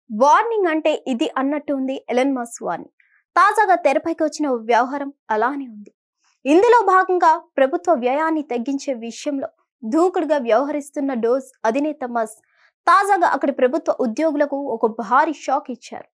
Warning అంటే ఇది అన్నట్టు ఉంది ఎలన్ మస్క్ వార్నింగ్. తాజాగా తెరపైకి వచ్చిన ఓ వ్యవహారం అలానే ఉంది. ఇందులో భాగంగా ప్రభుత్వ వ్యయాన్ని తగ్గించే విషయంలో దూకుడుగా వ్యవహరిస్తున్న డోస్ అధినేత మస్క్ తాజాగా అక్కడి ప్రభుత్వ ఉద్యోగులకు ఒక భారీ షాక్ ఇచ్చారు.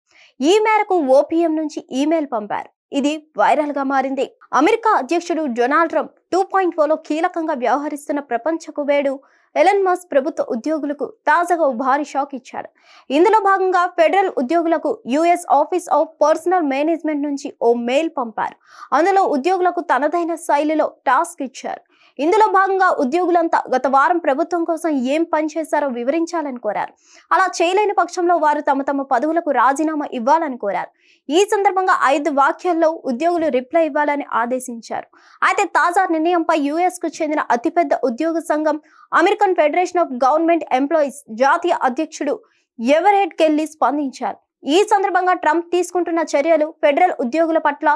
ఈ మేరకు ఓపీఎం నుంచి ఈమెయిల్ పంపారు. ఇది వైరల్ గా మారింది. అమెరికా అధ్యక్షుడు డొనాల్డ్ ట్రంప్ 2.0లో కీలకంగా వ్యవహరిస్తున్న ప్రపంచ కుబేరుడు ఎలన్ మస్క్ ప్రభుత్వ ఉద్యోగులకు తాజాగా ఓ భారీ షాక్ ఇచ్చాడు. ఇందులో భాగంగా ఫెడరల్ ఉద్యోగులకు US office of personal management నుంచి ఓ మెయిల్ పంపారు. అందులో ఉద్యోగులకు తనదైన శైలిలో టాస్క్ ఇచ్చారు. ఇందులో భాగంగా ఉద్యోగులంతా గత వారం ప్రభుత్వం కోసం ఏం పనిచేశారో వివరించాలని కోరారు. అలా చేయలేని పక్షంలో వారు తమ తమ పదవులకు రాజీనామా ఇవ్వాలని కోరారు. ఈ సందర్భంగా 5 వాక్యాల్లో ఉద్యోగులు రిప్లై ఇవ్వాలని ఆదేశించారు. అయితే తాజా నిర్ణయంపై యుఎస్ కు చెందిన అతిపెద్ద ఉద్యోగ సంఘం American federation of government employees జాతీయ అధ్యక్షుడు ఎవరెట్ కెల్లీ స్పందించారు. ఈ సందర్భంగా ట్రంప్ తీసుకుంటున్న చర్యలు ఫెడరల్ ఉద్యోగుల పట్ల,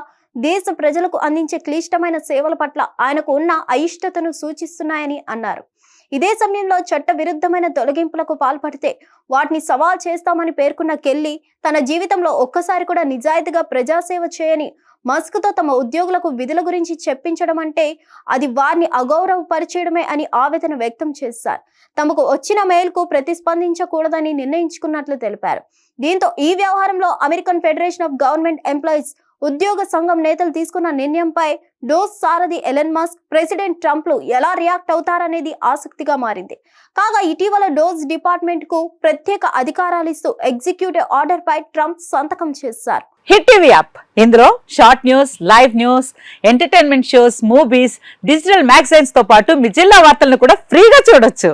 దేశ ప్రజలకు అందించే క్లిష్టమైన సేవల పట్ల ఆయనకు ఉన్న అయిష్టతను సూచిస్తున్నాయని అన్నారు. ఇదే సమయంలో చట్ట విరుద్ధమైన తొలగింపులకు పాల్పడితే వాటిని సవాల్ చేస్తామని పేర్కొన్న కెల్లీ తన జీవితంలో ఒక్కసారి కూడా నిజాయితీగా ప్రజాసేవ చేయని మస్క్తో తమ ఉద్యోగులకు విధుల గురించి చెప్పించడం అంటే అది వారిని అగౌరవపరిచేయడమే అని ఆవేదన వ్యక్తం చేశారు. తమకు వచ్చిన మెయిల్కు ప్రతిస్పందించకూడదని నిర్ణయించుకున్నట్లు తెలిపారు. దీంతో ఈ వ్యవహారంలో American federation of government employees ఉద్యోగ సంఘం నేతలు తీసుకున్న నిర్ణయంపై డోస్ సారథి ఎలన్ మస్క్, ప్రెసిడెంట్ ట్రంప్లు ఎలా రియాక్ట్ అవుతారనేది ఆసక్తిగా మారింది. కాగా ఇటీవల డోస్ డిపార్ట్మెంట్ కు ప్రత్యేక అధికారాలు ఇస్తూ ఎగ్జిక్యూటివ్ ఆర్డర్ పై ట్రంప్ సంతకం చేశారు. హిట్ టీవీ యాప్ ఇందులో short news, live news, entertainment shows, movies, digital magazines తో పాటు మీ జిల్లా వార్తలను కూడా ఫ్రీగా చూడొచ్చు.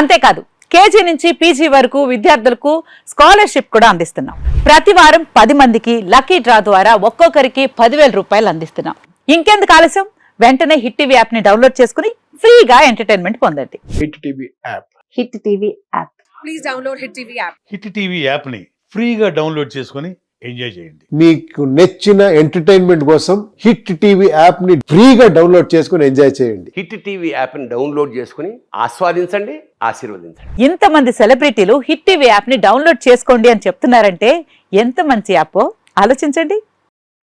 అంతేకాదు కేజీ నుంచి పీజీ వరకు విద్యార్థులకు స్కాలర్షిప్ కూడా అందిస్తున్నాం. ప్రతి వారం 10 మందికి లక్కీ డ్రా ద్వారా ఒక్కొక్కరికి 10,000 రూపాయలు అందిస్తున్నాం. ఇంకెందుకు ఆలస్యం, వెంటనే హిట్ టీవీ యాప్ ని డౌన్లోడ్ చేసుకుని ఫ్రీగా ఎంటర్టైన్మెంట్ పొందండి. Hit TV app. Hit TV app. Please download hit TV app. Hit TV app ని ఫ్రీగా డౌన్లోడ్ చేసుకుని ఎంజాయ్ చేయండి. మీకు నచ్చిన ఎంటర్టైన్మెంట్ కోసం హిట్ టీవీ యాప్ ని ఫ్రీగా డౌన్లోడ్ చేసుకుని ఎంజాయ్ చేయండి. హిట్ టీవీ యాప్ ని డౌన్లోడ్ చేసుకుని ఆస్వాదించండి, ఆశీర్వదించండి. ఇంతమంది సెలబ్రిటీలు హిట్ టీవీ యాప్ ని డౌన్లోడ్ చేసుకోండి అని చెప్తున్నారంటే ఎంత మంచి యాప్ ఆలోచించండి.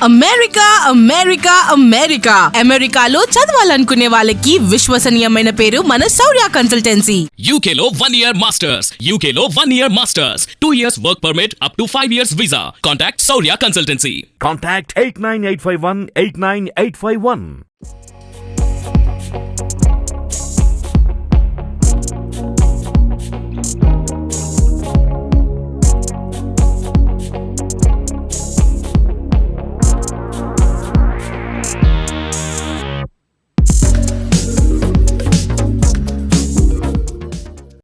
అమెరికా అమెరికా అమెరికా అమెరికాలో చదవాలనుకునే వాళ్ళకి విశ్వసనీయమైన పేరు మన శౌర్య కన్సల్టెన్సీ. UK లో 1 year masters. UK లో 1 year masters. 2 years work permit up to 5 years visa. Contact Saurya Consultancy. Contact 89851 89851.